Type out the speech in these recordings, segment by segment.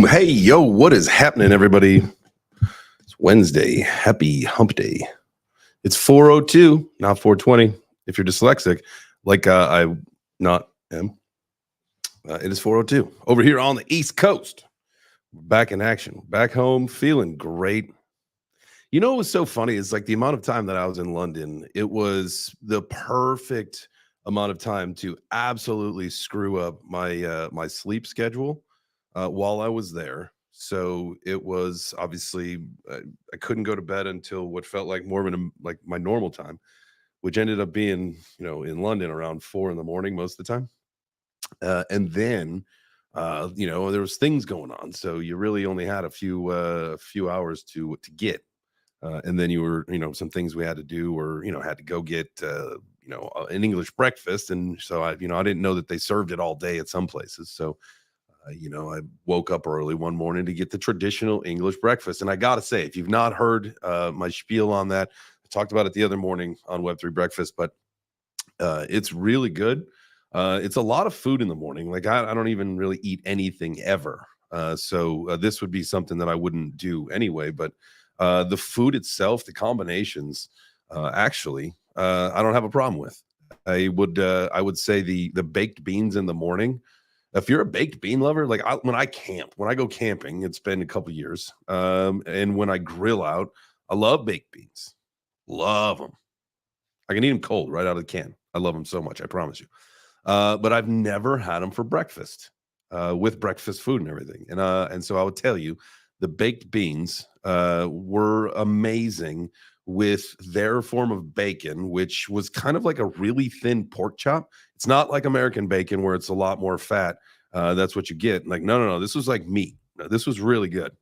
Boom. Hey, yo, what is happening, everybody? It's Wednesday. Happy hump day. It's 4:02, not 4:20. If you're dyslexic, like I not am, it is 4:02 over here on the East Coast. Back in action, back home, feeling great. You know what was so funny is like the amount of time that I was in London, it was the perfect amount of time to absolutely screw up my sleep schedule while I was there. So it was obviously I couldn't go to bed until what felt like more of like my normal time, which ended up being, in London around 4 in the morning most of the time. And then there was things going on. So you really only had a few hours to get. And then you were, some things we had to do, or had to go get an English breakfast. And so I didn't know that they served it all day at some places. So I woke up early one morning to get the traditional English breakfast. And I got to say, if you've not heard my spiel on that, I talked about it the other morning on Web3 Breakfast, but it's really good. It's a lot of food in the morning. Like I don't even really eat anything ever. So this would be something that I wouldn't do anyway. But the food itself, the combinations, actually, I don't have a problem with. I would say the baked beans in the morning. If you're a baked bean lover, like when I go camping, it's been a couple years, and when I grill out, I love baked beans, love them. I can eat them cold right out of the can. I love them so much, I promise you. But I've never had them for breakfast, with breakfast food and everything. And so I would tell you, the baked beans were amazing with their form of bacon, which was kind of like a really thin pork chop. It's not like American bacon where it's a lot more fat. That's what you get. Like, no. This was like meat. This was really good.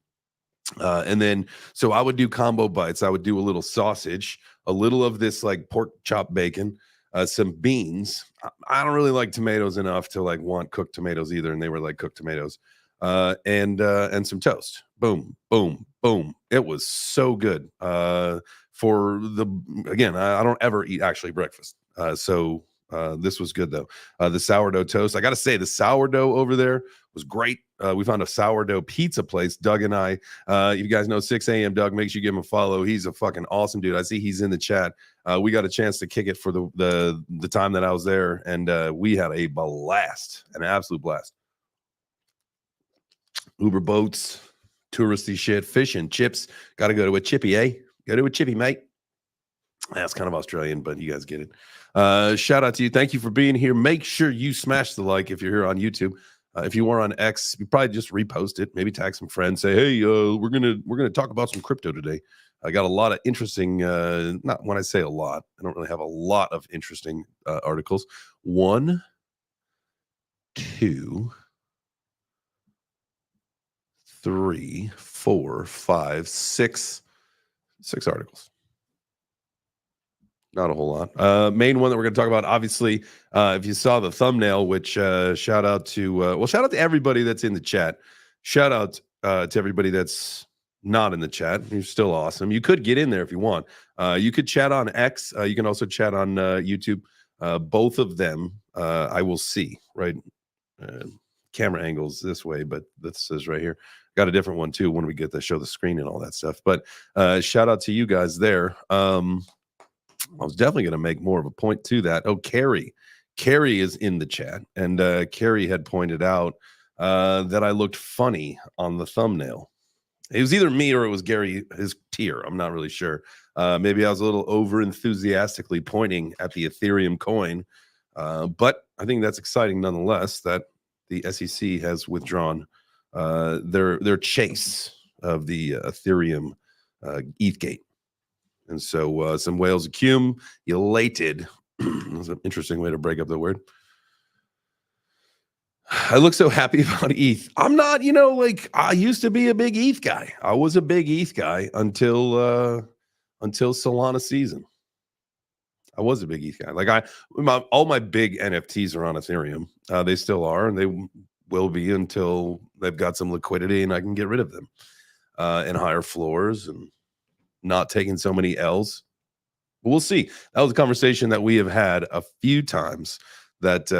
And then, so I would do combo bites. I would do a little sausage, a little of this like pork chop bacon, some beans. I don't really like tomatoes enough to like want cooked tomatoes either, and they were like cooked tomatoes, and some toast. Boom, boom, boom. It was so good. Again, I don't ever eat actually breakfast, so this was good though. The sourdough toast. I got to say, the sourdough over there was great. We found a sourdough pizza place, Doug and I. You guys know 6 a.m. Doug, make sure you give him a follow. He's a fucking awesome dude. I see he's in the chat. We got a chance to kick it for the time that I was there, and we had a blast, an absolute blast. Uber boats, touristy shit, fish and chips. Got to go to a chippy, eh? Go to a chippy, mate. That's kind of Australian, but you guys get it. Shout out to you. Thank you for being here. Make sure you smash the like if you're here on YouTube. If you were on X, you probably just repost it. Maybe tag some friends. Say, hey, we're gonna talk about some crypto today. I got a lot of interesting. Not when I say a lot, I don't really have a lot of interesting articles. 1, 2, 3, 4, 5, 6 articles. Not a whole lot. Main one that we're going to talk about, obviously, if you saw the thumbnail, which shout out to everybody that's in the chat. Shout out to everybody that's not in the chat. You're still awesome. You could get in there if you want. You could chat on X. You can also chat on YouTube. Both of them I will see, right? Camera angles this way, but this is right here. Got a different one too when we get to show the screen and all that stuff. But shout out to you guys there. I was definitely going to make more of a point to that. Oh, Carrie is in the chat, and Carrie had pointed out that I looked funny on the thumbnail. It was either me or it was Gary, his tier. I'm not really sure. Maybe I was a little over enthusiastically pointing at the Ethereum coin, but I think that's exciting nonetheless that the SEC has withdrawn their chase of the Ethereum ETH gate. And so some whales accumulated. That's an interesting way to break up the word. I look so happy about ETH. I'm not, like I used to be a big ETH guy. I was a big ETH guy until Solana season. I was a big ETH guy. Like all my big NFTs are on Ethereum. They still are, and they will be until they've got some liquidity and I can get rid of them and higher floors and not taking so many L's. But we'll see. That was a conversation that we have had a few times that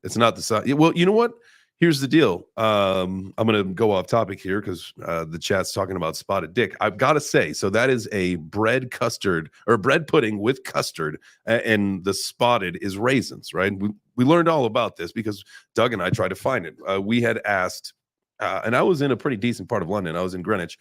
it's not the side. Well, you know what? Here's the deal. I'm going to go off topic here because the chat's talking about spotted dick. I've got to say, so that is a bread custard or bread pudding with custard, and the spotted is raisins, right? We learned all about this because Doug and I tried to find it. We had asked, and I was in a pretty decent part of London. I was in Greenwich.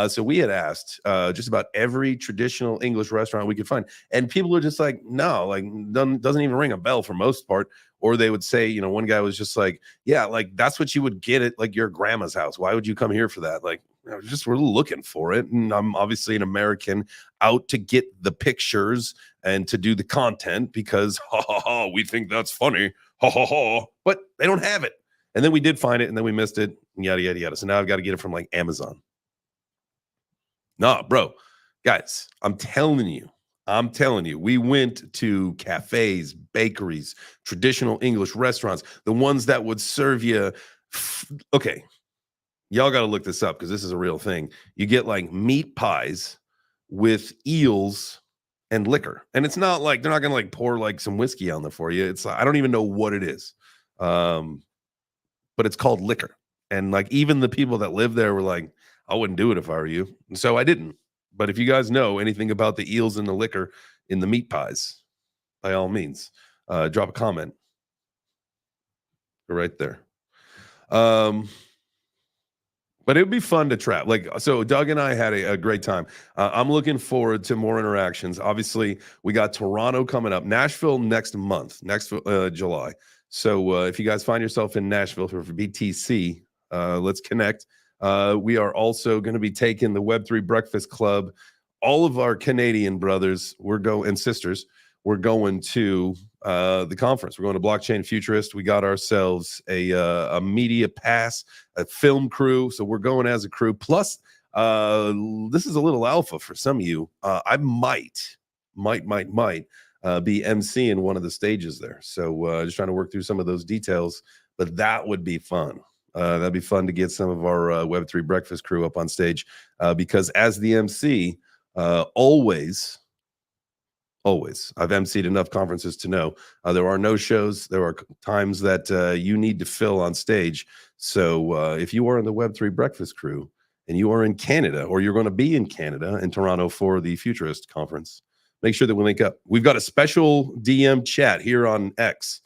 So we had asked just about every traditional English restaurant we could find. And people are just like, no, like doesn't even ring a bell for most part. Or they would say, you know, one guy was just like, yeah, like that's what you would get at like your grandma's house. Why would you come here for that? Like, you know, just we're looking for it. And I'm obviously an American out to get the pictures and to do the content because ha ha ha, we think that's funny. Ha ha ha. But they don't have it. And then we did find it and then we missed it. And yada yada yada. So now I've got to get it from like Amazon. Nah, bro. Guys, I'm telling you, we went to cafes, bakeries, traditional English restaurants, the ones that would serve you. Okay, y'all got to look this up because this is a real thing. You get like meat pies with eels and liquor. And it's not like they're not going to like pour like some whiskey on there for you. It's I don't even know what it is. But it's called liquor. And like even the people that live there were like, I wouldn't do it if I were you. And so I didn't. But if you guys know anything about the eels and the liquor in the meat pies, by all means, drop a comment. Right there. But it would be fun to trap. Like, so Doug and I had a great time. I'm looking forward to more interactions. Obviously, we got Toronto coming up, Nashville next month, next July. So if you guys find yourself in Nashville for BTC, let's connect. We are also going to be taking the Web3 Breakfast Club. All of our Canadian brothers, and sisters, we're going to the conference. We're going to Blockchain Futurist. We got ourselves a media pass, a film crew. So we're going as a crew. Plus, this is a little alpha for some of you. I might be emceeing one of the stages there. So just trying to work through some of those details. But that would be fun. That'd be fun to get some of our Web3 breakfast crew up on stage because as the MC, always, I've emceed enough conferences to know there are no shows. There are times that you need to fill on stage. So if you are in the Web3 breakfast crew and you are in Canada or you're going to be in Canada in Toronto for the Futurist conference, make sure that we link up. We've got a special DM chat here on X.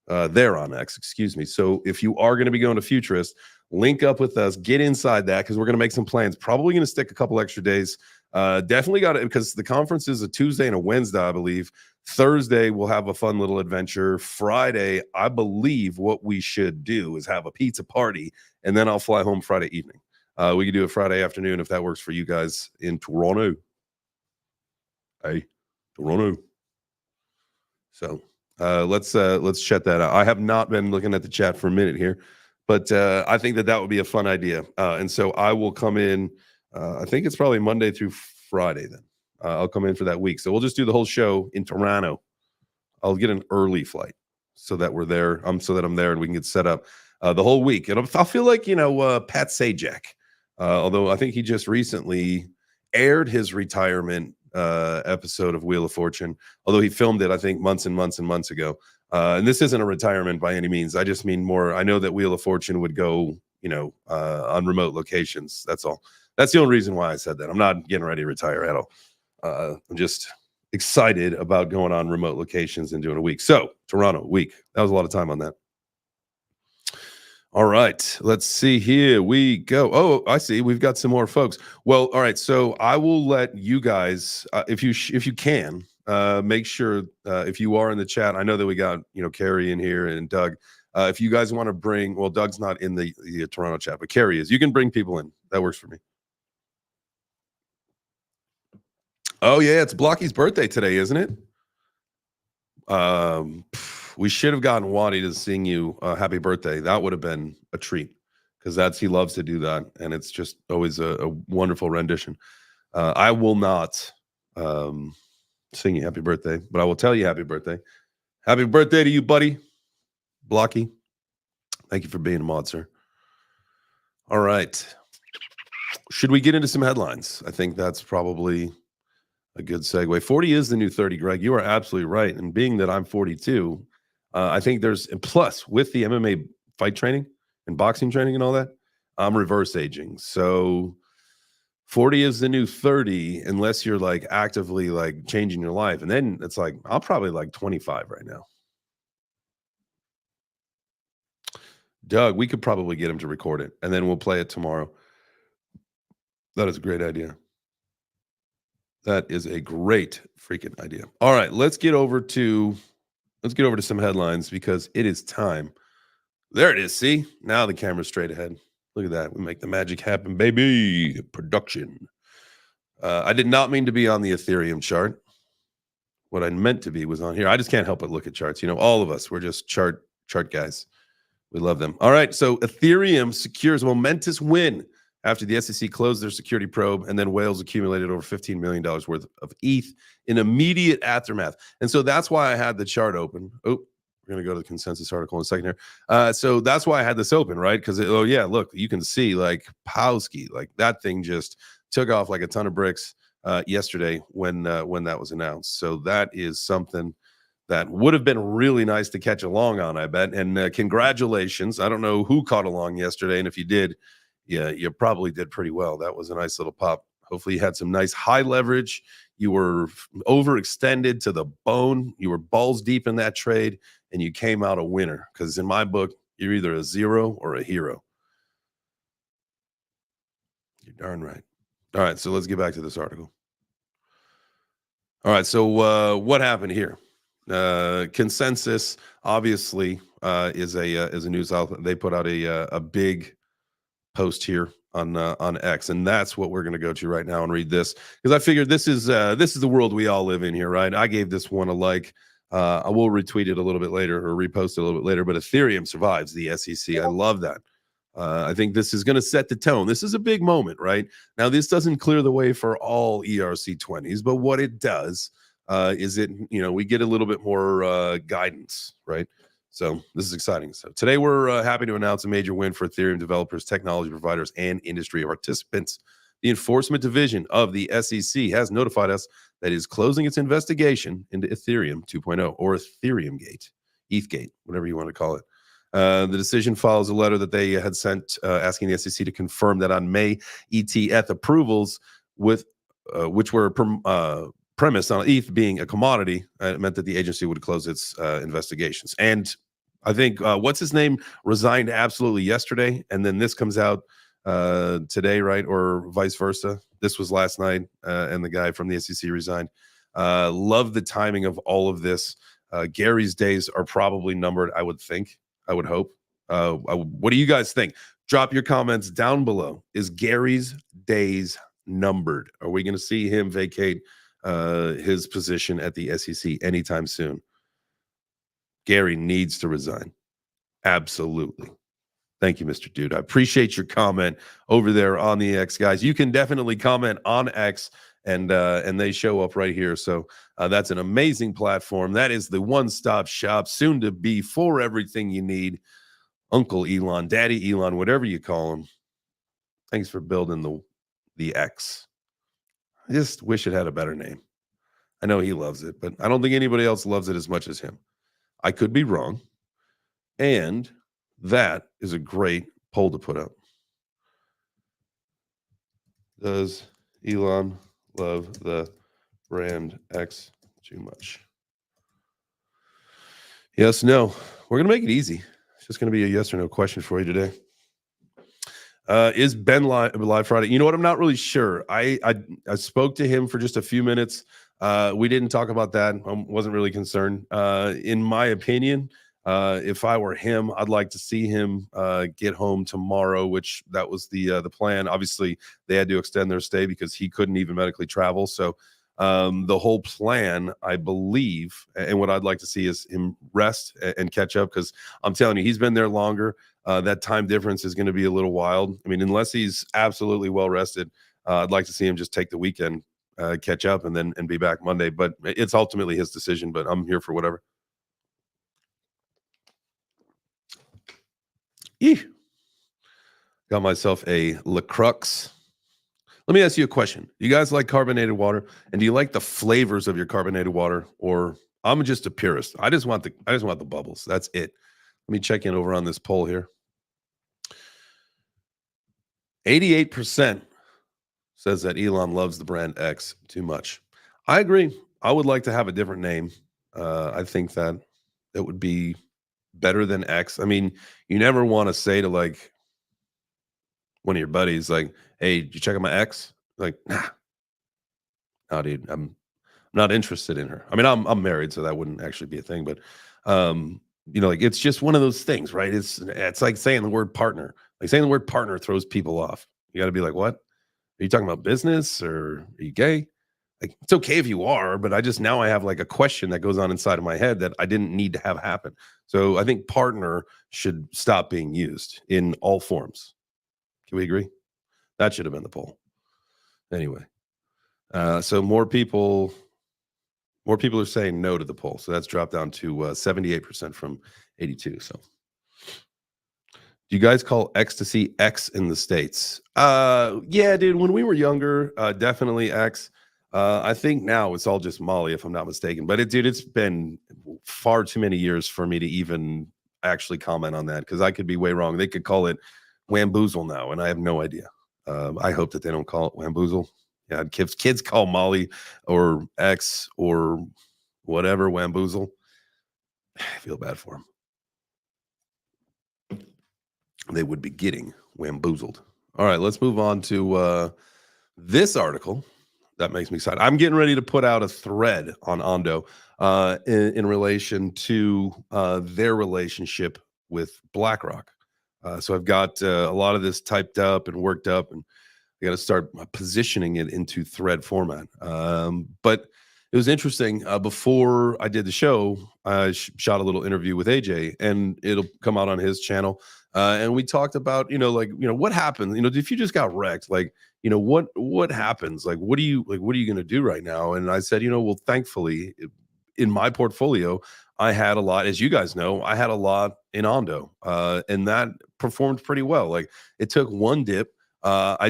There on X, excuse me. So if you are going to be going to Futurist, link up with us, get inside that because we're going to make some plans. Probably going to stick a couple extra days. Definitely got it because the conference is a Tuesday and a Wednesday, I believe. Thursday, we'll have a fun little adventure. Friday, I believe what we should do is have a pizza party, and then I'll fly home Friday evening. We could do it Friday afternoon if that works for you guys in Toronto. Hey, Toronto. So let's chat that out. I have not been looking at the chat for a minute here, but I think that would be a fun idea. And so I will come in. I think it's probably Monday through Friday. Then I'll come in for that week. So we'll just do the whole show in Toronto. I'll get an early flight so that we're there. So that I'm there and we can get set up the whole week. And I'll feel like Pat Sajak, although I think he just recently aired his retirement episode of Wheel of Fortune, although he filmed it I think months and months and months ago. And this isn't a retirement by any means. I just mean more. I know that Wheel of Fortune would go, on remote locations. That's all. That's the only reason why I said that. I'm not getting ready to retire at all. I'm just excited about going on remote locations and doing a week. So Toronto week. That was a lot of time on that. All right, let's see. Here we go. Oh, I see. We've got some more folks. Well, all right. So I will let you guys, if you can, make sure if you are in the chat. I know that we got Carrie in here and Doug. If you guys want to bring, well, Doug's not in the Toronto chat, but Carrie is. You can bring people in. That works for me. Oh yeah, it's Blocky's birthday today, isn't it? We should have gotten Waddy to sing you happy birthday. That would have been a treat because he loves to do that. And it's just always a wonderful rendition. I will not sing you happy birthday, but I will tell you happy birthday. Happy birthday to you, buddy. Blocky. Thank you for being a mod, sir. All right. Should we get into some headlines? I think that's probably a good segue. 40 is the new 30, Greg. You are absolutely right. And being that I'm 42, I think plus with the MMA fight training, and boxing training and all that, I'm reverse aging. So 40 is the new 30 unless you're like actively like changing your life. And then it's like, I'm probably like 25 right now. Doug, we could probably get him to record it and then we'll play it tomorrow. That is a great idea. That is a great freaking idea. All right, let's get over to some headlines because it is time. There it is. See? Now the camera's straight ahead. Look at that. We make the magic happen, baby. Production. I did not mean to be on the Ethereum chart. What I meant to be was on here. I just can't help but look at charts. You know, all of us, we're just chart guys. We love them. All right, so Ethereum secures a momentous win after the SEC closed their security probe, and then whales accumulated over $15 million worth of ETH in immediate aftermath. And so that's why I had the chart open. Oh, we're going to go to the consensus article in a second here. So that's why I had this open, right? Because, oh, yeah, look, you can see, like, Powski, like, that thing just took off like a ton of bricks yesterday when that was announced. So that is something that would have been really nice to catch along on, I bet. And congratulations. I don't know who caught along yesterday, and if you did, yeah, you probably did pretty well. That was a nice little pop. Hopefully you had some nice high leverage. You were overextended to the bone. You were balls deep in that trade, and you came out a winner. Because in my book, you're either a zero or a hero. You're darn right. All right, so let's get back to this article. All right, so what happened here? Consensus obviously is a news outlet. They put out a big post here on X, and that's what we're going to go to right now and read this because I figured this is the world we all live in here, right? I gave this one a like. I will retweet it a little bit later or repost it a little bit later. But Ethereum survives the SEC. I love that. I think this is going to set the tone. This is a big moment, right? Now, this doesn't clear the way for all ERC20s, but what it does is we get a little bit more guidance, right? So this is exciting. So today we're happy to announce a major win for Ethereum developers, technology providers, and industry participants. The Enforcement Division of the SEC has notified us that it is closing its investigation into Ethereum 2.0 or Ethereum Gate, ETH Gate, whatever you want to call it. The decision follows a letter that they had sent asking the SEC to confirm that on May, ETH approvals which were premised on ETH being a commodity, it meant that the agency would close its investigations. And I think what's his name resigned absolutely yesterday, and then this comes out today, right, or vice versa. This was last night, and the guy from the SEC resigned. Love the timing of all of this. Gary's days are probably numbered, I would think. I would hope. What do you guys think? Drop your comments down below. Is Gary's days numbered? Are we going to see him vacate his position at the SEC anytime soon? Gary needs to resign. Absolutely. Thank you, Mr. Dude. I appreciate your comment over there on the X, guys. You can definitely comment on X, and they show up right here. So that's an amazing platform. That is the one-stop shop, soon to be for everything you need. Uncle Elon, Daddy Elon, whatever you call him. Thanks for building the X. I just wish it had a better name. I know he loves it, but I don't think anybody else loves it as much as him. I could be wrong. And that is a great poll to put up. Does Elon love the brand X too much? Yes, no. We're going to make it easy. It's just going to be a yes or no question for you today. Is Ben live Friday? You know what? I'm not really sure. I spoke to him for just a few minutes. We didn't talk about that. I wasn't really concerned. In my opinion, if I were him, I'd like to see him get home tomorrow, which that was the plan. Obviously, they had to extend their stay because he couldn't even medically travel. So the whole plan, I believe, and what I'd like to see is him rest and catch up, because I'm telling you, he's been there longer. That time difference is going to be a little wild. I mean, unless he's absolutely well rested, I'd like to see him just take the weekend, catch up, and be back Monday. But it's ultimately his decision, but I'm here for whatever. Got myself a LaCrux. Let me ask you a question. You guys like carbonated water? And do you like the flavors of your carbonated water? Or I'm just a purist. I just want the bubbles. That's it. Let me check in over on this poll here. 88% says that Elon loves the brand X too much. I agree. I would like to have a different name. I think that it would be better than X. I mean, you never want to say to like one of your buddies, like, "Hey, did you check out my X?" Like, nah, dude, I'm not interested in her. I mean, I'm married, so that wouldn't actually be a thing. But, like it's just one of those things, right? It's like saying the word partner. Like saying the word partner throws people off. You got to be like, "What? Are you talking about business or are you gay?" Like, it's okay if you are, but now I have like a question that goes on inside of my head that I didn't need to have happen. So I think partner should stop being used in all forms. Can we agree? That should have been the poll. Anyway, so more people are saying no to the poll. So that's dropped down to 78% from 82. So do you guys call ecstasy X in the States? Yeah, dude. When we were younger, definitely X. I think now it's all just Molly, if I'm not mistaken. But it's been far too many years for me to even actually comment on that because I could be way wrong. They could call it Wamboozle now, and I have no idea. I hope that they don't call it Wamboozle. Yeah, kids call Molly or X or whatever Wamboozle. I feel bad for them. They would be getting Wamboozled. All right, let's move on to this article. That makes me excited. I'm getting ready to put out a thread on Ondo in relation to their relationship with BlackRock. So I've got a lot of this typed up and worked up, and I got to start positioning it into thread format. But it was interesting. Before I did the show, I shot a little interview with AJ, and it'll come out on his channel. And we talked about, what happened? If you just got wrecked, like, what happens? Like, what are you going to do right now? And I said, well, thankfully, in my portfolio, I had a lot, as you guys know, I had a lot in Ondo, and that performed pretty well. Like, it took one dip.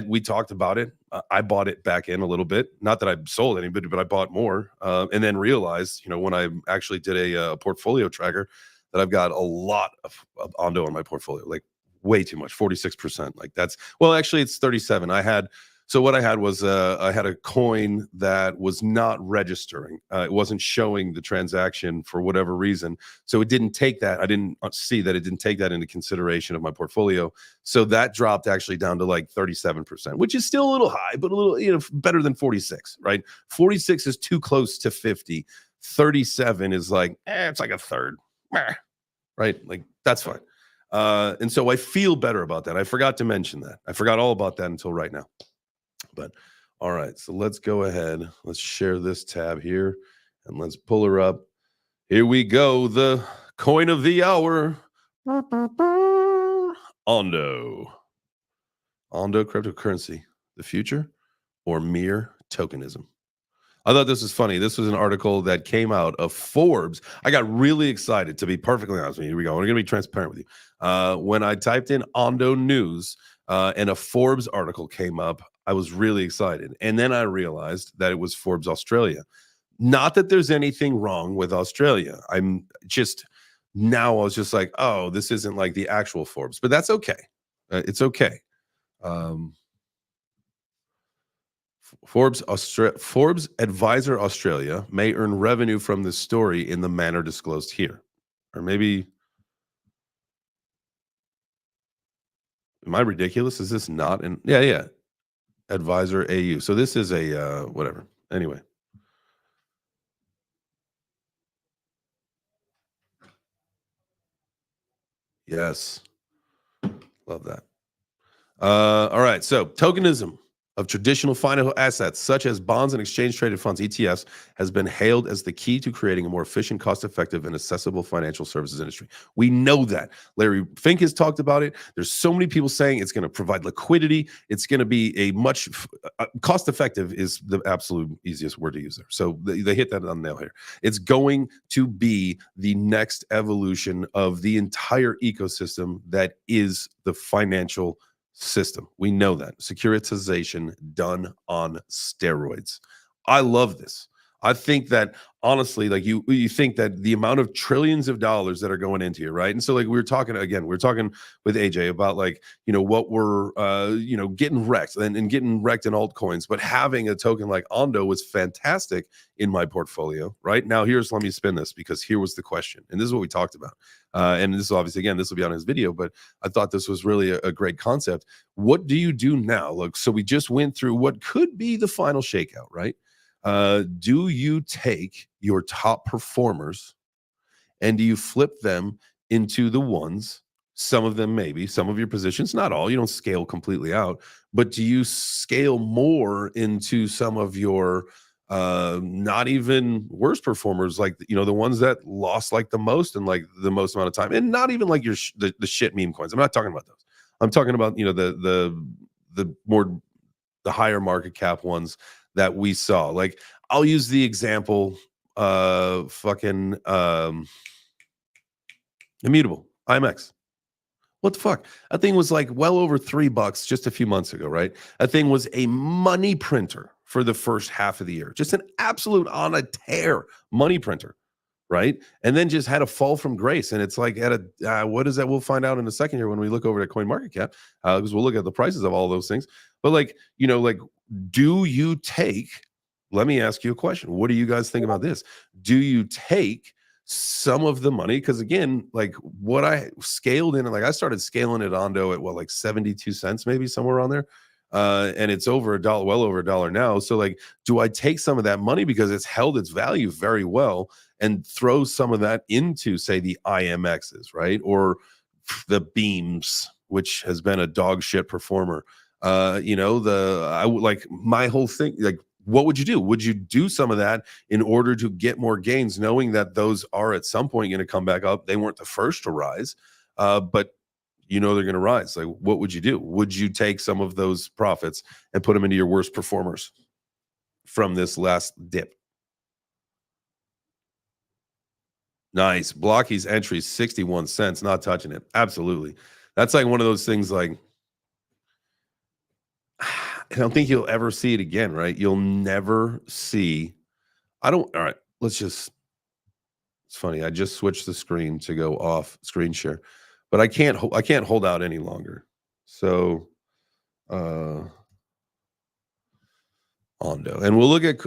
We talked about it. I bought it back in a little bit. Not that I sold anybody, but I bought more, and then realized, when I actually did a portfolio tracker, that I've got a lot of Ondo in my portfolio, like way too much, 46%. Like actually it's 37. So what I had was I had a coin that was not registering. It wasn't showing the transaction for whatever reason. So it didn't take that. I didn't see that it didn't take that into consideration of my portfolio. So that dropped actually down to like 37%, which is still a little high, but a little, better than 46, right? 46 is too close to 50. 37 is like, it's like a third, right? Like, that's fine. And so I feel better about that. I forgot to mention that. I forgot all about that until right now. But all right, so let's go ahead. Let's share this tab here and let's pull her up. Here we go. The coin of the hour. Ondo cryptocurrency, the future or mere tokenism? I thought this was funny. This was an article that came out of Forbes. I got really excited, to be perfectly honest with you. Here we go. I'm going to be transparent with you. When I typed in Ondo News and a Forbes article came up, I was really excited. And then I realized that it was Forbes Australia. Not that there's anything wrong with Australia. I was just like, oh, this isn't like the actual Forbes, but that's okay. It's okay. Forbes Advisor Australia may earn revenue from this story in the manner disclosed here. Or maybe, am I ridiculous? Is this not in? Yeah. Advisor AU. So this is a whatever. Anyway. Yes. Love that. All right. So tokenism of traditional financial assets, such as bonds and exchange-traded funds, ETFs, has been hailed as the key to creating a more efficient, cost-effective, and accessible financial services industry. We know that. Larry Fink has talked about it. There's so many people saying it's going to provide liquidity. It's going to be a much cost-effective is the absolute easiest word to use there. So they hit that on the nail here. It's going to be the next evolution of the entire ecosystem that is the financial system. We know that. Securitization done on steroids. I love this. I think that honestly, like you think that the amount of trillions of dollars that are going into it, right? And so like we were talking with AJ about like, what we're getting wrecked and getting wrecked in altcoins, but having a token like Ondo was fantastic in my portfolio, right? Now let me spin this because here was the question. And this is what we talked about. And this is obviously, again, this will be on his video, but I thought this was really a great concept. What do you do now? Look, so we just went through what could be the final shakeout, right? Do you take your top performers and do you flip them into the ones? Some of them, maybe some of your positions, not all. You don't scale completely out, but do you scale more into some of your not even worst performers, like the ones that lost like the most and like the most amount of time, and not even like the shit meme coins. I'm not talking about those. I'm talking about the higher market cap ones that we saw. Like I'll use the example fucking Immutable IMX. What the fuck? That thing was like well over $3 just a few months ago, right? That thing was a money printer for the first half of the year. Just an absolute on a tear money printer, right? And then just had a fall from grace. And it's like at a what is that? We'll find out in a second here when we look over at CoinMarketCap, because we'll look at the prices of all those things. But like, do you take, let me ask you a question. What do you guys think about this? Do you take some of the money? Because again, like what I scaled in, like I started scaling it Ondo at like 72 cents, maybe somewhere around there. And it's over $1, well over $1 now. So like, do I take some of that money because it's held its value very well and throw some of that into, say, the IMXs, right? Or the Beams, which has been a dog shit performer. I would like my whole thing, like, what would you do? Would you do some of that in order to get more gains, knowing that those are at some point going to come back up? They weren't the first to rise, but they're going to rise. Like, what would you do? Would you take some of those profits and put them into your worst performers from this last dip? Nice. Blocky's entry, 61 cents, not touching it. Absolutely. That's like one of those things like, I don't think you'll ever see it again, right? You'll never see. All right, it's funny. I just switched the screen to go off screen share, but I can't hold out any longer. So, Ondo, and we'll look at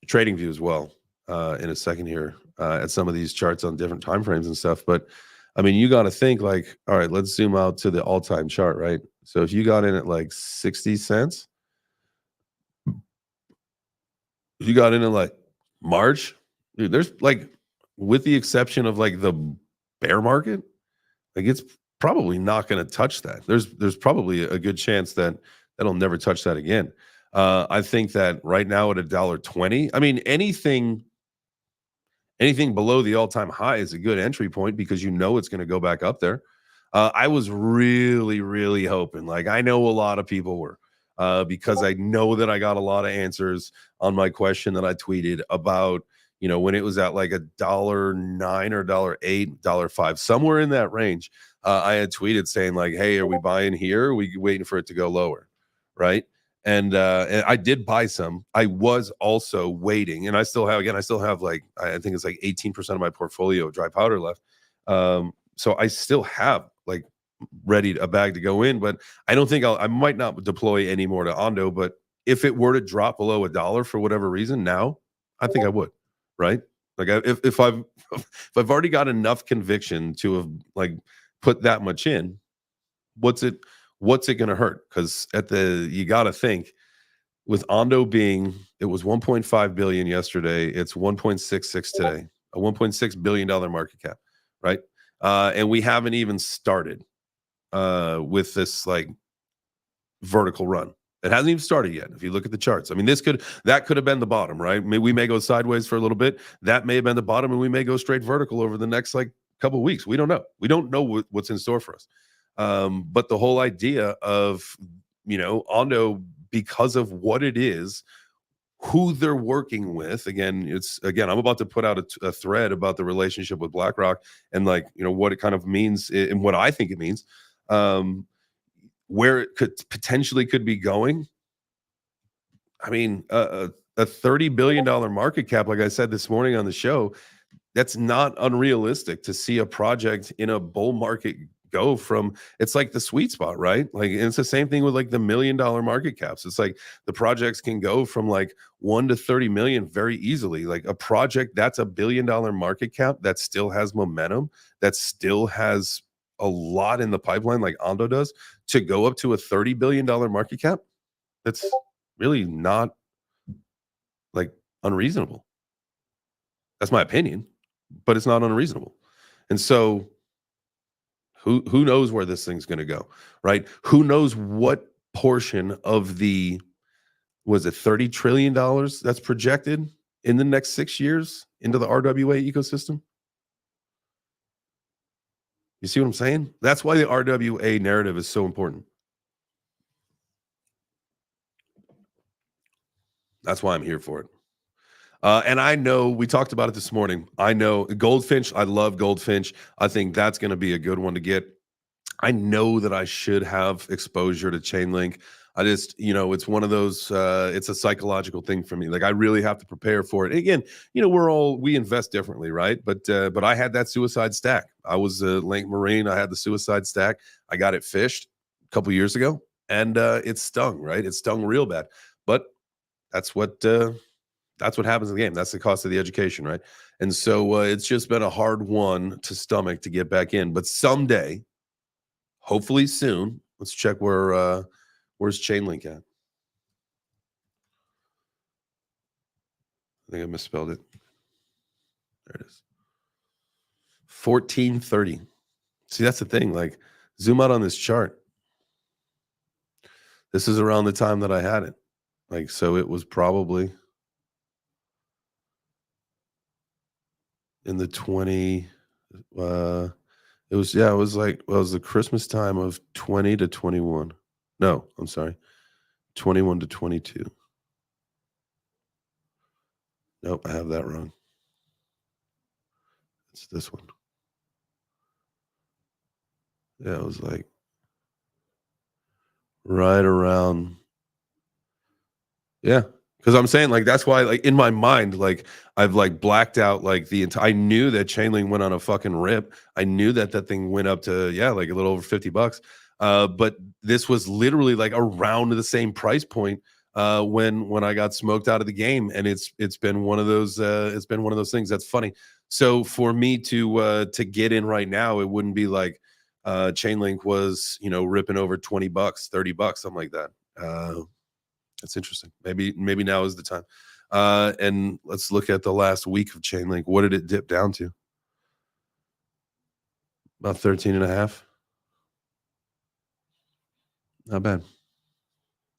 trading view as well in a second here at some of these charts on different time frames and stuff. But I mean, you got to think like, all right, let's zoom out to the all-time chart, right? So if you got in at like 60 cents, if you got in at like March, dude, there's like, with the exception of like the bear market, like it's probably not going to touch that. There's probably a good chance that that'll never touch that again. I think that right now at $1.20, I mean, anything below the all-time high is a good entry point because it's going to go back up there. I was really, really hoping, like I know a lot of people were, because I know that I got a lot of answers on my question that I tweeted about, when it was at like $1.09 or $1.08, $1.05, somewhere in that range. I had tweeted saying like, hey, are we buying here? Or are we waiting for it to go lower? Right. And I did buy some. I was also waiting, and I still have like, I think it's like 18% of my portfolio dry powder left. So I still have like a bag to go in, but I don't think I might not deploy any more to Ondo. But if it were to drop below $1 for whatever reason now, I think I would, right? Like if I've already got enough conviction to have like put that much in, what's it going to hurt? Because you got to think with Ondo it was 1.5 billion yesterday. It's 1.66 today, a $1.6 billion market cap, right? And we haven't even started with this like vertical run. It hasn't even started yet. If you look at the charts, I mean, that could have been the bottom, right? We may go sideways for a little bit. That may have been the bottom, and we may go straight vertical over the next like couple of weeks. We don't know. We don't know what's in store for us. But the whole idea of Ondo, because of what it is, who they're working with. Again, I'm about to put out a thread about the relationship with BlackRock and like, what it kind of means and what I think it means, where it could potentially be going. I mean, a $30 billion market cap, like I said this morning on the show, that's not unrealistic to see a project in a bull market go from. It's like the sweet spot, right? Like it's the same thing with like the $1 million market caps. It's like the projects can go from like 1 to 30 million very easily. Like a project that's a $1 billion market cap that still has momentum, that still has a lot in the pipeline, like Ondo does, to go up to a $30 billion market cap. That's really not like unreasonable. That's my opinion, but it's not unreasonable. And so who knows where this thing's going to go, right? Who knows what portion of the, was it $30 trillion that's projected in the next 6 years into the RWA ecosystem? You see what I'm saying? That's why the RWA narrative is so important. That's why I'm here for it. And I know we talked about it this morning. I know Goldfinch. I love Goldfinch. I think that's going to be a good one to get. I know that I should have exposure to Chainlink. I just, it's one of those, it's a psychological thing for me. Like I really have to prepare for it. Again, we invest differently, right? But I had that suicide stack. I was a Link Marine. I had the suicide stack. I got it fished a couple years ago and it stung, right? It stung real bad. But that's what happens in the game. That's the cost of the education, right? And so it's just been a hard one to stomach to get back in. But someday, hopefully soon, let's check where's Chainlink at. I think I misspelled it. There it is. 1430. See, that's the thing. Like, zoom out on this chart. This is around the time that I had it. Like, so it was probably in the 20. It was the Christmas time of 20 to 21. No, I'm sorry. 21 to 22. Nope, I have that wrong. It's this one. Yeah, it was like right around. Yeah, because I'm saying like that's why like in my mind like I've like blacked out like the entire. I knew that Chainlink went on a fucking rip. I knew that thing went up to like a little over $50. But this was literally like around the same price point when I got smoked out of the game, and it's been one of those things that's funny. So for me to get in right now, it wouldn't be like Chainlink was ripping over $20, $30, something like that. That's interesting. Maybe now is the time. And let's look at the last week of Chainlink. What did it dip down to? About 13 and a half. Not bad.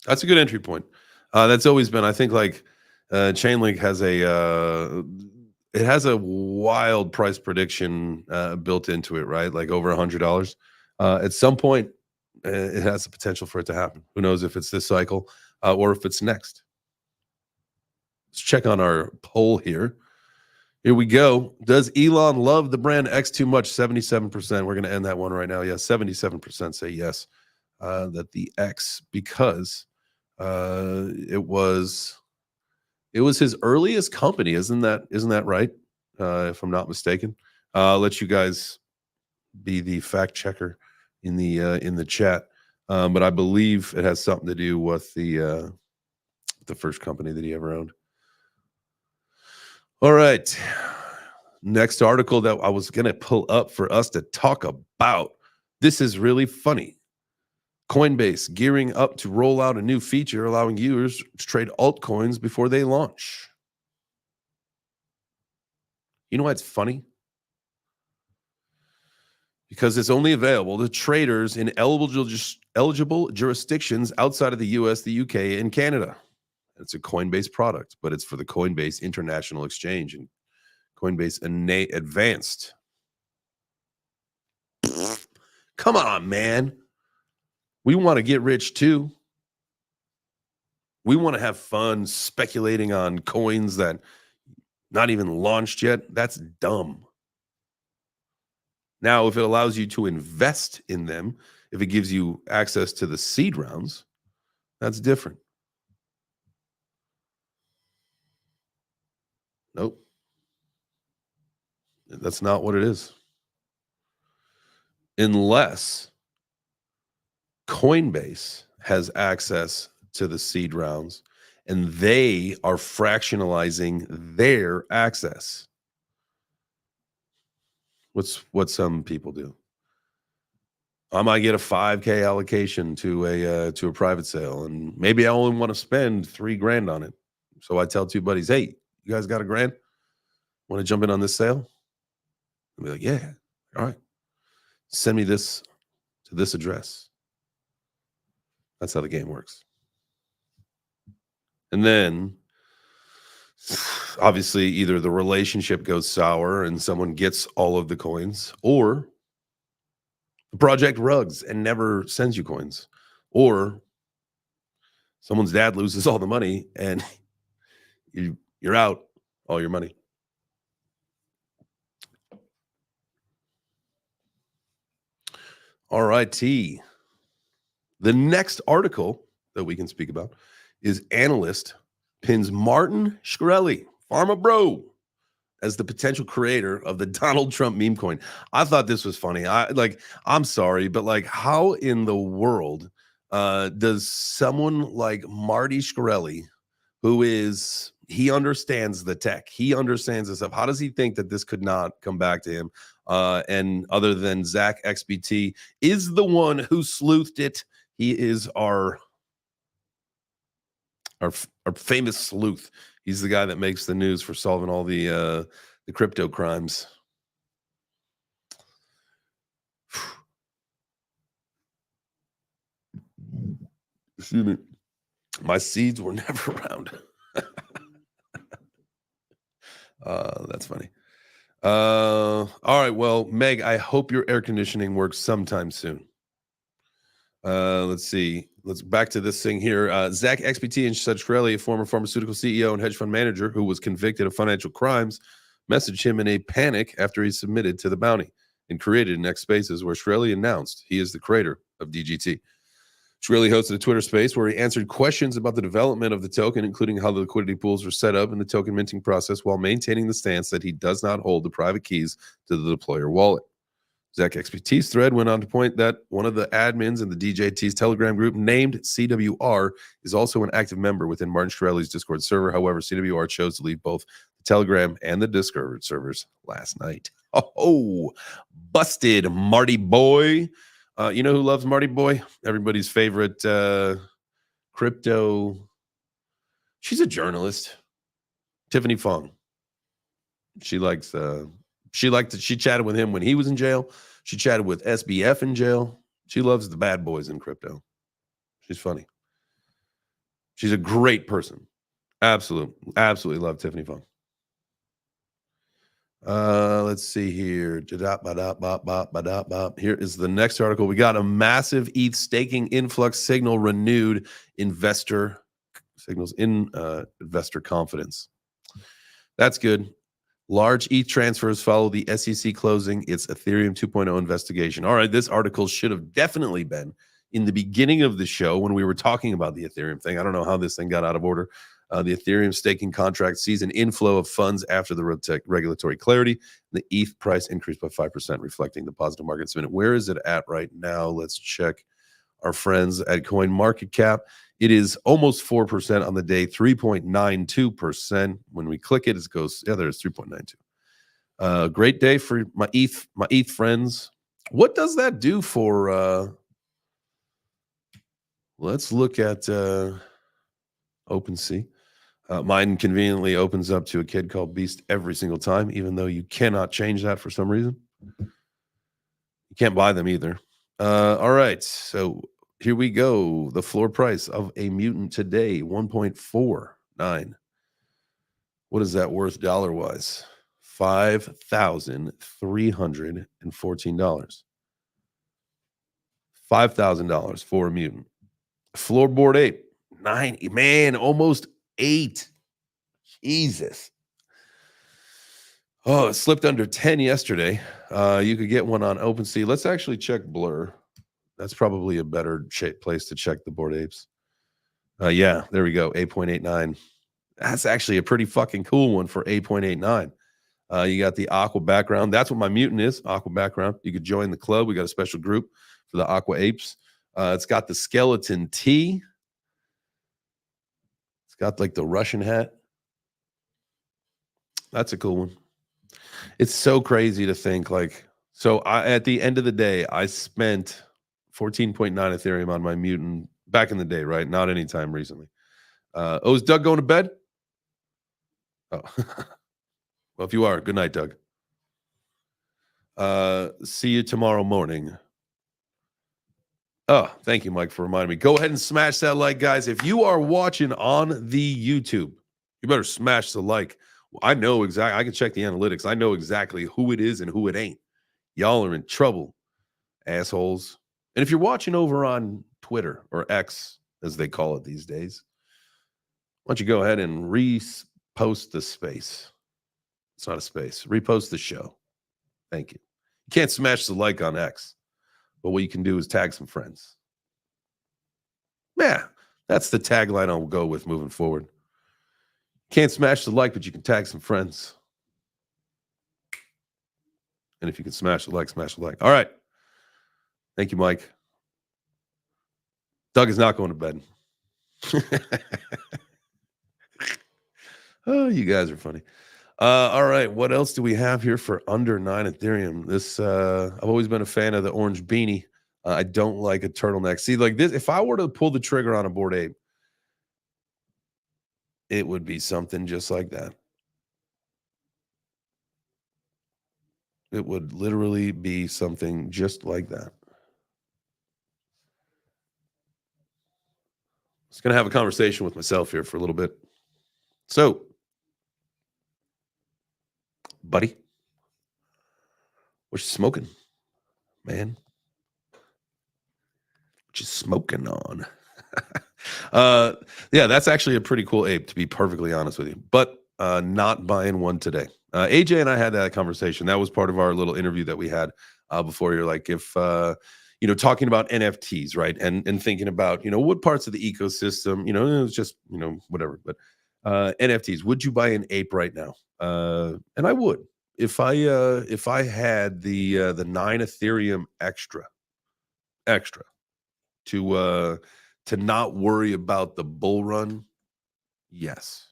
That's a good entry point. That's always been, I think, like Chainlink has a wild price prediction built into it, right? Like over $100. At some point, it has the potential for it to happen. Who knows if it's this cycle or if it's next. Let's check on our poll here. Here we go. Does Elon love the brand X too much? 77%. We're going to end that one right now. Yeah, 77% say yes. That the X, because it was his earliest company, isn't that right? If I'm not mistaken. I'll let you guys be the fact checker in the chat. But I believe it has something to do with the first company that he ever owned. All right. Next article that I was going to pull up for us to talk about. This is really funny. Coinbase gearing up to roll out a new feature allowing users to trade altcoins before they launch. You know why it's funny? Because it's only available to traders in eligible jurisdictions outside of the US, the UK, and Canada. It's a Coinbase product, but it's for the Coinbase International Exchange and Coinbase Advanced. Come on, man. We want to get rich too. We want to have fun speculating on coins that not even launched yet. That's dumb. Now, if it allows you to invest in them, if it gives you access to the seed rounds, that's different. Nope. That's not what it is. Unless Coinbase has access to the seed rounds and they are fractionalizing their access. What some people do. I might get a 5K allocation to a private sale, and maybe I only want to spend $3,000 on it. So I tell two buddies, "Hey, you guys got $1,000? Want to jump in on this sale?" I'll be like, "Yeah, all right. Send me this to this address." That's how the game works. And then, obviously, either the relationship goes sour and someone gets all of the coins, or the project rugs and never sends you coins, or someone's dad loses all the money and you're out all your money. All right, T. The next article that we can speak about is analyst pins Martin Shkreli, Pharma Bro, as the potential creator of the Donald Trump meme coin. I thought this was funny. I'm sorry, but like, how in the world does someone like Marty Shkreli, he understands the tech, he understands this stuff, how does he think that this could not come back to him? And other than Zach XBT is the one who sleuthed it. He is our famous sleuth. He's the guy that makes the news for solving all the crypto crimes. Excuse me. My seeds were never around. That's funny. All right. Well, Meg, I hope your air conditioning works sometime soon. Let's see. Let's back to this thing here. Zach XBT and Shkreli, a former pharmaceutical CEO and hedge fund manager who was convicted of financial crimes, messaged him in a panic after he submitted to the bounty and created an X Spaces where Shkreli announced he is the creator of DGT. Shkreli hosted a Twitter space where he answered questions about the development of the token, including how the liquidity pools were set up in the token minting process, while maintaining the stance that he does not hold the private keys to the deployer wallet. Zach XPT's thread went on to point that one of the admins in the DJT's Telegram group, named CWR, is also an active member within Martin Shkreli's Discord server. However, CWR chose to leave both the Telegram and the Discord servers last night. Oh, busted, Marty boy. You know who loves Marty boy? Everybody's favorite crypto. She's a journalist, Tiffany Fong. She chatted with him when he was in jail. She chatted with SBF in jail. She loves the bad boys in crypto. She's funny. She's a great person. Absolutely love Tiffany Fong. Let's see here. Here is the next article. We got a massive ETH staking influx signal renewed investor confidence. That's good. Large ETH transfers follow the SEC closing its Ethereum 2.0 investigation. All right, this article should have definitely been in the beginning of the show when we were talking about the Ethereum thing. I don't know how this thing got out of order. The Ethereum staking contract sees an inflow of funds after the regulatory clarity. The ETH price increased by 5%, reflecting the positive market sentiment. Where is it at right now? Let's check our friends at CoinMarketCap. It is almost 4% on the day, 3.92%. When we click it, it goes, yeah, there's 3.92. Great day for my ETH friends. What does that do for, let's look at OpenSea. Mine conveniently opens up to a kid called Beast every single time, even though you cannot change that for some reason. You can't buy them either. All right, so here we go. The floor price of a mutant today, 1.49. What is that worth dollar-wise? $5,314. $5,000 for a mutant. Floorboard ape, 9. Man, almost 8. Jesus. Oh, it slipped under 10 yesterday. You could get one on OpenSea. Let's actually check Blur. That's probably a better place to check the Bored Apes. Yeah, there we go. 8.89. That's actually a pretty fucking cool one for 8.89. You got the aqua background. That's what my mutant is, aqua background. You could join the club. We got a special group for the aqua apes. It's got the skeleton T. It's got like the Russian hat. That's a cool one. It's so crazy to think like, so at the end of the day, I spent 14.9 Ethereum on my mutant back in the day, right? Not anytime recently. Is Doug going to bed? Oh, well, if you are, good night, Doug. See you tomorrow morning. Oh, thank you, Mike, for reminding me. Go ahead and smash that like, guys. If you are watching on the YouTube, you better smash the like. I know exactly. I can check the analytics. I know exactly who it is and who it ain't. Y'all are in trouble, assholes. And if you're watching over on Twitter or X, as they call it these days, why don't you go ahead and repost the space? It's not a space. Repost the show. Thank you. You can't smash the like on X, but what you can do is tag some friends. Yeah, that's the tagline I'll go with moving forward. Can't smash the like, but you can tag some friends. And if you can smash the like, smash the like. All right. Thank you, Mike. Doug is not going to bed. Oh, you guys are funny. All right. What else do we have here for under 9 Ethereum? This I've always been a fan of the orange beanie. I don't like a turtleneck. See, like this, if I were to pull the trigger on a Bored Ape, it would be something just like that. It would literally be something just like that. I was going to have a conversation with myself here for a little bit. So, buddy, what you smoking, man? What you smoking on? Yeah, that's actually a pretty cool ape, to be perfectly honest with you, but not buying one today. AJ and I had that conversation. That was part of our little interview that we had before. You're like, if talking about NFTs, right, and thinking about what parts of the ecosystem, it was just whatever. But NFTs, would you buy an ape right now? And I would if I had the 9 Ethereum extra to not worry about the bull run. Yes.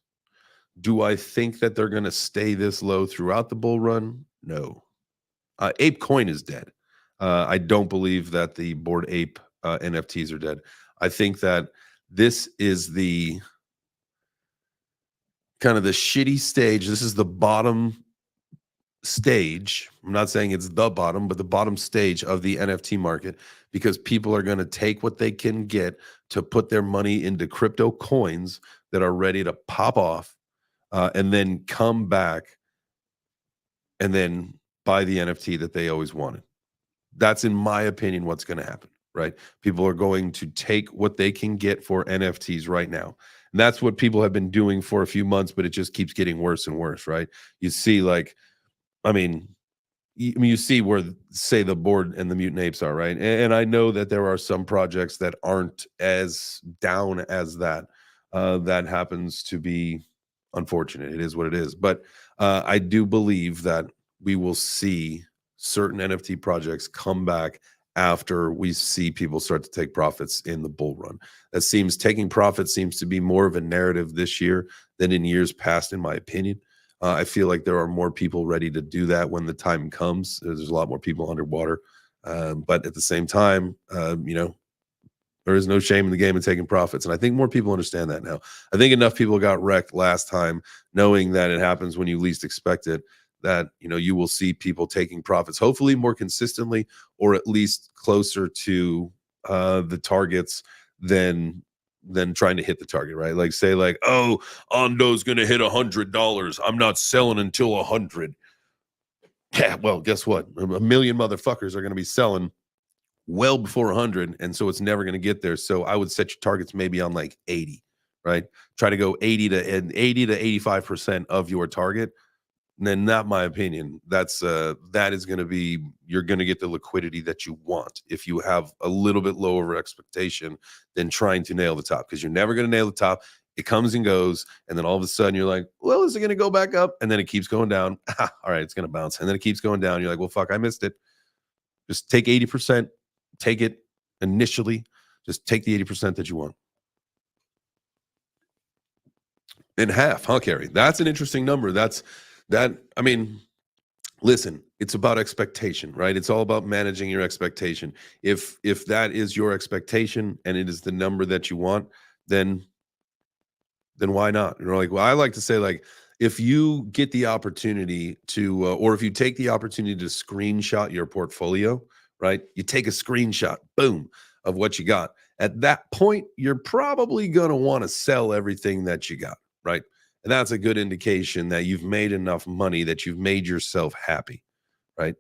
Do I think that they're going to stay this low throughout the bull run? No. Ape coin is dead. I don't believe that the Bored Ape NFTs are dead. I think that this is the kind of the shitty stage. This is the bottom stage. I'm not saying it's the bottom, but the bottom stage of the NFT market, because people are going to take what they can get to put their money into crypto coins that are ready to pop off, and then come back and then buy the NFT that they always wanted. That's, in my opinion, what's going to happen, right? People are going to take what they can get for NFTs right now. And that's what people have been doing for a few months, but it just keeps getting worse and worse, right? You see, like, you see where, say, the Bored and the Mutant Apes are, right? And I know that there are some projects that aren't as down as that. That happens to be unfortunate. It is what it is. But I do believe that we will see certain NFT projects come back after we see people start to take profits in the bull run. Taking profits seems to be more of a narrative this year than in years past, in my opinion. I feel like there are more people ready to do that when the time comes. There's a lot more people underwater. But at the same time, there is no shame in the game of taking profits. And I think more people understand that now. I think enough people got wrecked last time, knowing that it happens when you least expect it, that, you will see people taking profits, hopefully more consistently, or at least closer to the targets than trying to hit the target, right? Like, say, like, oh, Ondo's going to hit $100. I'm not selling until 100. Yeah, well, guess what? A million motherfuckers are going to be selling well before 100, and so it's never going to get there. So I would set your targets maybe on like 80, right? Try to go 80 to 85% of your target. And then, not my opinion, that is going to be, you're going to get the liquidity that you want if you have a little bit lower expectation than trying to nail the top, because you're never going to nail the top. It comes and goes, and then all of a sudden you're like, well, is it going to go back up? And then it keeps going down. All right, it's going to bounce. And then it keeps going down. You're like, well, fuck, I missed it. Just take 80%. Take it initially. Just take the 80% that you want. In half, huh, Carrie? That's an interesting number. I mean, listen, it's about expectation, right? It's all about managing your expectation. If that is your expectation and it is the number that you want, then why not? Like, well, I like to say, like, if you get the opportunity to, or if you take the opportunity to screenshot your portfolio, right? You take a screenshot, boom, of what you got. At that point, you're probably going to want to sell everything that you got, right? And that's a good indication that you've made enough money that you've made yourself happy, right?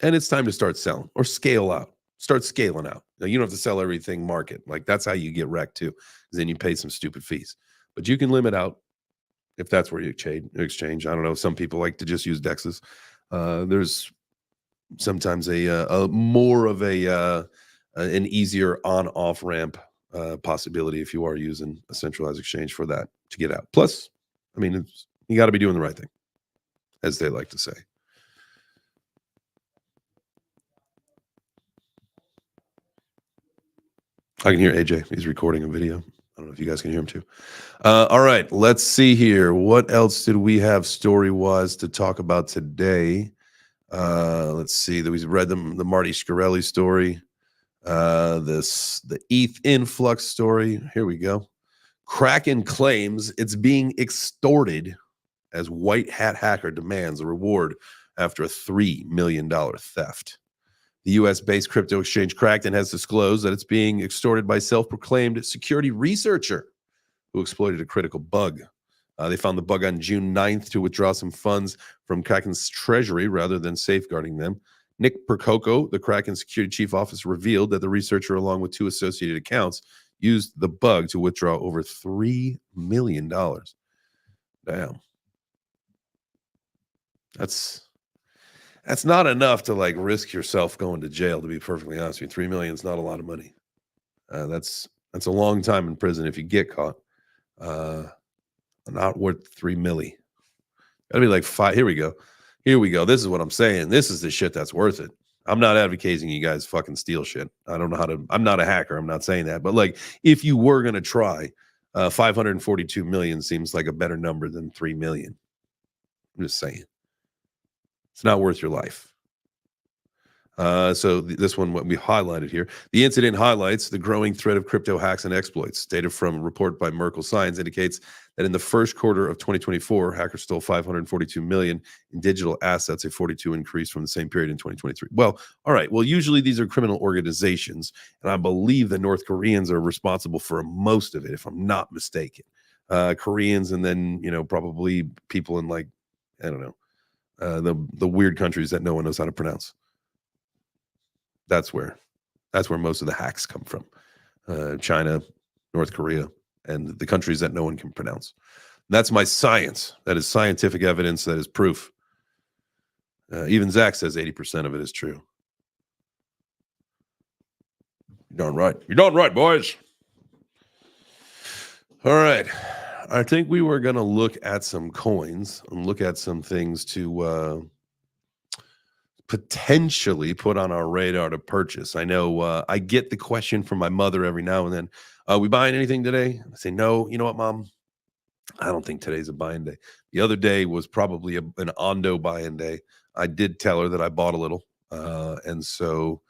And it's time to start selling or scale out. Start scaling out. Now, you don't have to sell everything market. Like, that's how you get wrecked too, because then you pay some stupid fees. But you can limit out if that's where you exchange. I don't know. Some people like to just use DEXs. There's sometimes a more of an easier on-off ramp possibility if you are using a centralized exchange for that to get out. Plus, I mean, you got to be doing the right thing, as they like to say. I can hear AJ. He's recording a video. I don't know if you guys can hear him too. All right, let's see here. What else did we have story-wise to talk about today? Let's see. We read the Marty Shkreli story. The ETH influx story. Here we go. Kraken claims it's being extorted as white hat hacker demands a reward after a $3 million theft. The U.S.-based crypto exchange Kraken has disclosed that it's being extorted by self-proclaimed security researcher who exploited a critical bug. They found the bug on June 9th to withdraw some funds from Kraken's treasury rather than safeguarding them. Nick Percoco, the Kraken security chief officer, revealed that the researcher, along with 2 associated accounts, used the bug to withdraw over $3 million. Damn. That's not enough to like risk yourself going to jail, to be perfectly honest with you. $3 million is not a lot of money. That's a long time in prison if you get caught. Not worth $3 million. Gotta be like 5. Here we go. This is what I'm saying. This is the shit that's worth it. I'm not advocating you guys fucking steal shit. I don't know how to. I'm not a hacker. I'm not saying that. But like, if you were gonna try, 542 million seems like a better number than 3 million. I'm just saying. It's not worth your life. So this one, what we highlighted here, the incident highlights the growing threat of crypto hacks and exploits. Data from a report by Merkle Science indicates that in the first quarter of 2024, hackers stole 542 million in digital assets, a 42 increase from the same period in 2023. Well, all right. Well, usually these are criminal organizations, and I believe the North Koreans are responsible for most of it, if I'm not mistaken. Koreans, and then probably people in like, I don't know, the weird countries that no one knows how to pronounce. That's where most of the hacks come from. China, North Korea, and the countries that no one can pronounce. And that's my science. That is scientific evidence. That is proof. Even Zach says 80% of it is true. You're darn right. You're darn right, boys. All right. I think we were going to look at some coins and look at some things to potentially put on our radar to purchase. I know I get the question from my mother every now and then, we buying anything today? I say, no. You know what, Mom? I don't think today's a buying day. The other day was probably an Ondo buying day. I did tell her that I bought a little. And so,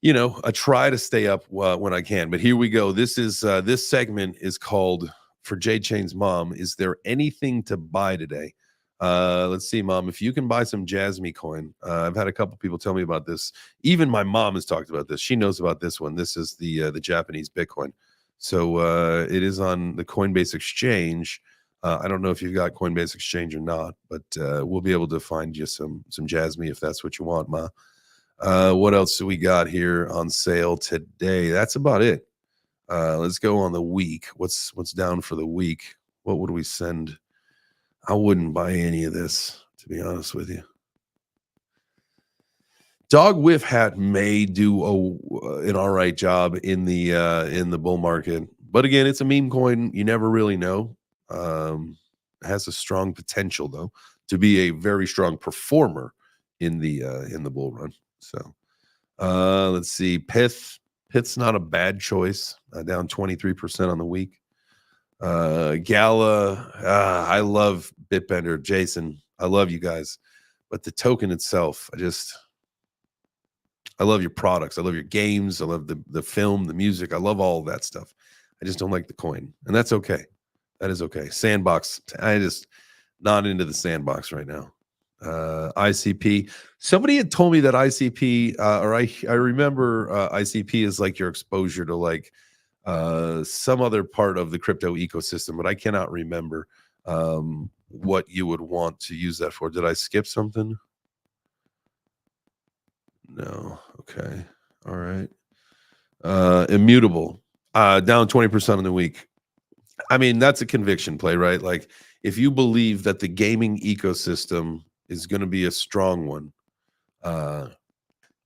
I try to stay up when I can. But here we go. This segment is called, for JChains Mom, is there anything to buy today? Let's see, Mom, if you can buy some Jasmy coin. I've had a couple people tell me about this. Even my mom has talked about this. She knows about this one. This is the Japanese Bitcoin. So it is on the Coinbase exchange. I don't know if you've got Coinbase exchange or not, but we'll be able to find you some Jasmy if that's what you want, Ma. What else do we got here on sale today? That's about it. Let's go on the week. What's down for the week? What would we send? I wouldn't buy any of this, to be honest with you. Dog Whiff Hat may do an all right job in the bull market, But again, it's a meme coin. You never really know. It has a strong potential though to be a very strong performer in the bull run. So let's see. Pith's not a bad choice. Down 23% on the week. Gala, I love Bitbender, Jason. I love you guys, but the token itself, I love your products. I love your games. I love the film, the music. I love all of that stuff. I just don't like the coin, and that's okay. That is okay. Sandbox. I just not into the sandbox right now. ICP. Somebody had told me that ICP, or I remember ICP is like your exposure to like some other part of the crypto ecosystem, but I cannot remember what you would want to use that for. Did I skip something? No. Okay. All right. Immutable. Down 20% in the week. I mean, that's a conviction play, right? Like if you believe that the gaming ecosystem is going to be a strong one,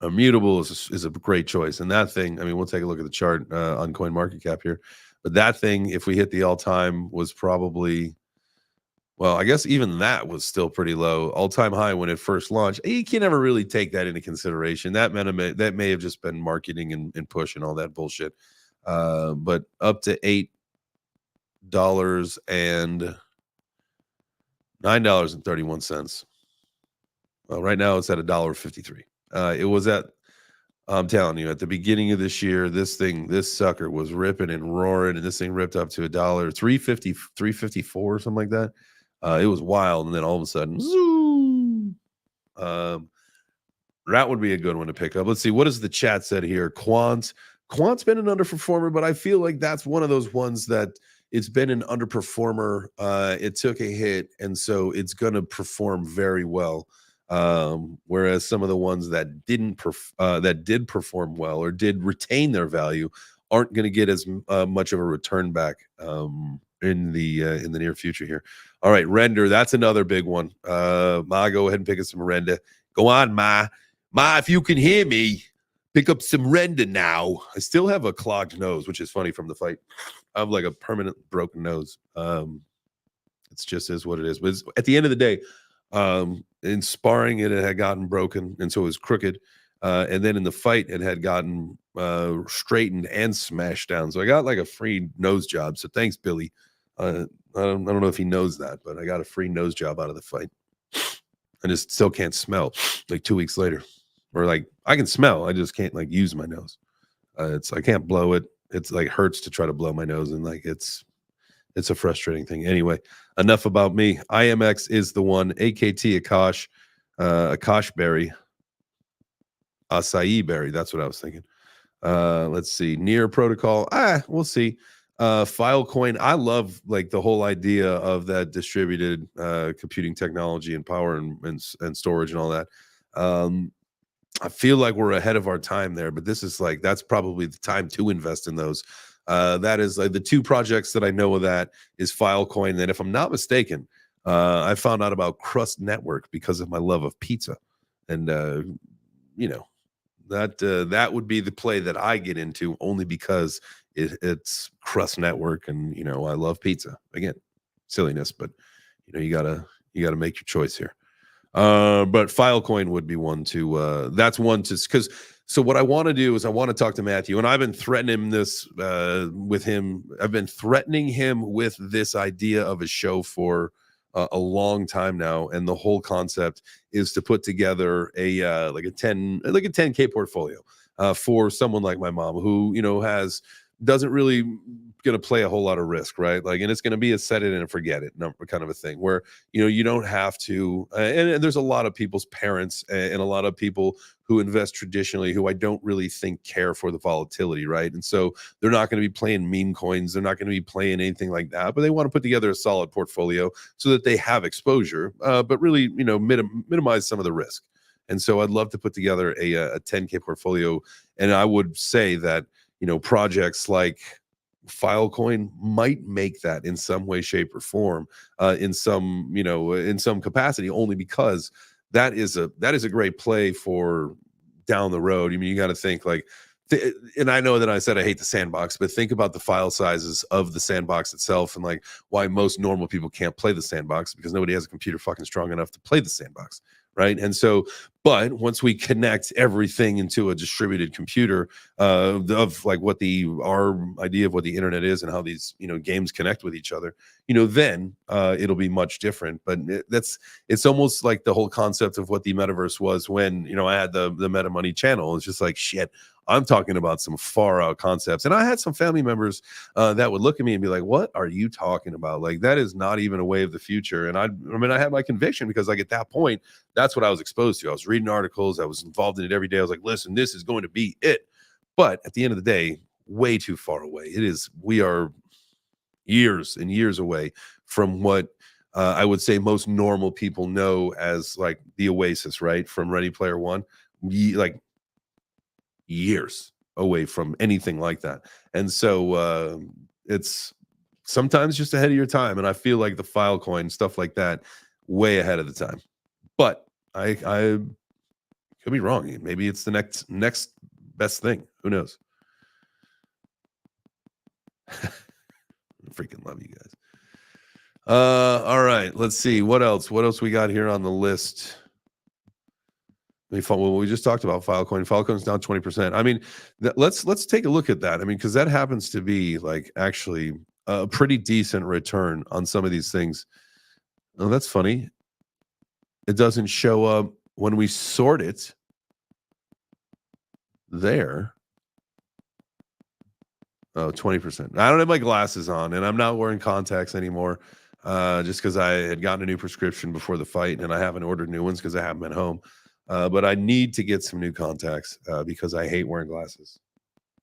Immutable is a great choice. And that thing, I mean, we'll take a look at the chart on CoinMarketCap here. But that thing, if we hit the all-time, was probably, well, I guess even that was still pretty low. All-time high when it first launched. You can never really take that into consideration. That may have just been marketing and push and all that bullshit. But up to $8 and $9.31. Well, right now it's at $1.53. It was at, I'm telling you, at the beginning of this year, this sucker was ripping and roaring, and this thing ripped up to $1.350, $3.54 or something like that. It was wild, and then all of a sudden, zoom. That would be a good one to pick up. Let's see, what does the chat said here? Quant's been an underperformer, but I feel like that's one of those ones that it's been an underperformer. It took a hit, and so it's going to perform very well. Whereas some of the ones that did perform well or did retain their value aren't going to get as much of a return back in the near future here. All right, Render, that's another big one. Ma, go ahead and pick up some Render. Go on, Ma, if you can hear me, pick up some Render now. I still have a clogged nose, which is funny from the fight. I have like a permanent broken nose. It's just is what it is. But at the end of the day, in sparring it had gotten broken, and so it was crooked, and then in the fight it had gotten straightened and smashed down. So I got like a free nose job, so thanks, Billy. I don't know if he knows that, but I got a free nose job out of the fight. I just still can't smell like 2 weeks later, or like I can smell, I just can't like use my nose. I can't blow it. It's like hurts to try to blow my nose, and like it's a frustrating thing. Anyway, enough about me. IMX is the one. AKT Akash berry, acai berry. That's what I was thinking. Let's see. Near protocol. We'll see. Filecoin. I love like the whole idea of that distributed computing technology and power and storage and all that. I feel like we're ahead of our time there, but this is like that's probably the time to invest in those. That is like the two projects that I know of that is Filecoin. And if I'm not mistaken, I found out about Crust Network because of my love of pizza. And, that would be the play that I get into only because it's Crust Network. And, I love pizza. Again, silliness, but, you gotta make your choice here. But Filecoin would be one to, that's one to, because so what I want to do is I want to talk to Matthew, and I've been threatening this with him. I've been threatening him with this idea of a show for a long time now, and the whole concept is to put together a 10K portfolio for someone like my mom who doesn't really going to play a whole lot of risk, right? Like, and it's going to be a set it and forget it number kind of a thing where you don't have to. And there's a lot of people's parents and a lot of people who invest traditionally who I don't really think care for the volatility, right? And so they're not going to be playing meme coins. They're not going to be playing anything like that, but they want to put together a solid portfolio so that they have exposure, but really, minimize some of the risk. And so I'd love to put together a 10K portfolio. And I would say that, projects like Filecoin might make that in some way, shape, or form, in some capacity, only because that is a great play for down the road. I mean, you got to think like and I know that I said I hate the sandbox, but think about the file sizes of the sandbox itself, and like why most normal people can't play the sandbox, because nobody has a computer fucking strong enough to play the sandbox, right? And so, but once we connect everything into a distributed computer, of like what our idea of what the internet is and how these games connect with each other, then it'll be much different. But it's almost like the whole concept of what the metaverse was when I had the Meta Money channel. It's just like shit. I'm talking about some far out concepts. And I had some family members that would look at me and be like, what are you talking about? Like, that is not even a way of the future. And I had my conviction because like at that point, that's what I was exposed to. I was reading articles. I was involved in it every day. I was like, listen, this is going to be it. But at the end of the day, way too far away. We are years and years away from what I would say most normal people know as like the Oasis, right? From Ready Player One. Like years away from anything like that. And so it's sometimes just ahead of your time. And I feel like the Filecoin, stuff like that, way ahead of the time. But I could be wrong. Maybe it's the next best thing. Who knows? I freaking love you guys. All right, let's see. What else we got here on the list? Well, we just talked about Filecoin. Filecoin's down 20%. I mean, let's take a look at that. I mean, because that happens to be like actually a pretty decent return on some of these things. Oh, that's funny. It doesn't show up when we sort it there. Oh, 20%. I don't have my glasses on, and I'm not wearing contacts anymore, just because I had gotten a new prescription before the fight, and I haven't ordered new ones because I have them at home. But I need to get some new contacts because I hate wearing glasses.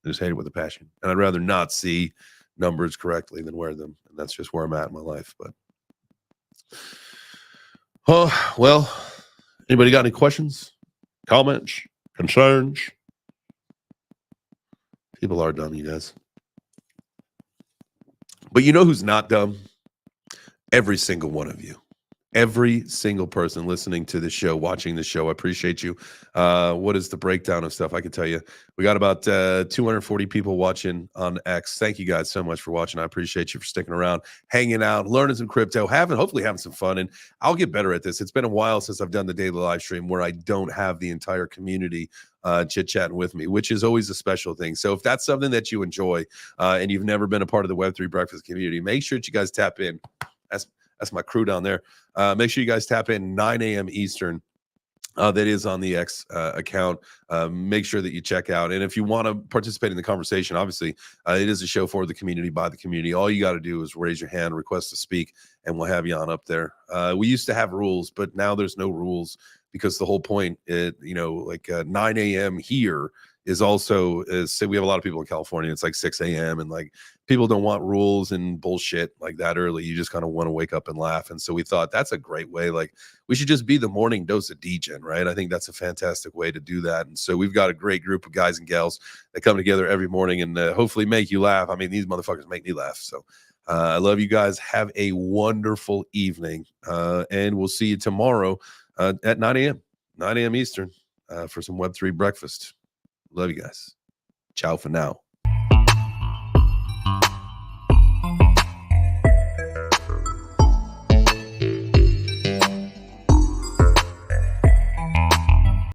I just hate it with a passion. And I'd rather not see numbers correctly than wear them. And that's just where I'm at in my life. But, oh, well, anybody got any questions, comments, concerns? People are dumb, you guys. But you know who's not dumb? Every single one of you. Every single person listening to the show, watching the show, I appreciate you. What is the breakdown of stuff? I can tell you, we got about 240 people watching on X. Thank you guys so much for watching. I appreciate you for sticking around, hanging out, learning some crypto, hopefully having some fun. And I'll get better at this. It's been a while since I've done the daily live stream where I don't have the entire community chit-chatting with me, which is always a special thing. So if that's something that you enjoy and you've never been a part of the Web3 Breakfast community, make sure that you guys tap in. That's my crew down there. Make sure you guys tap in 9 a.m. Eastern. That is on the X account. Make sure that you check out. And if you want to participate in the conversation, obviously, it is a show for the community, by the community. All you got to do is raise your hand, request to speak, and we'll have you on up there. We used to have rules, but now there's no rules because the whole point, 9 a.m. here is also, say we have a lot of people in California. It's like 6 a.m. and like people don't want rules and bullshit like that early. You just kind of want to wake up and laugh. And so we thought that's a great way. Like we should just be the morning dose of DGen, right? I think that's a fantastic way to do that. And so we've got a great group of guys and gals that come together every morning and hopefully make you laugh. I mean, these motherfuckers make me laugh. So I love you guys. Have a wonderful evening. And we'll see you tomorrow at 9 a.m. Eastern for some Web3 breakfast. Love you guys. Ciao for now.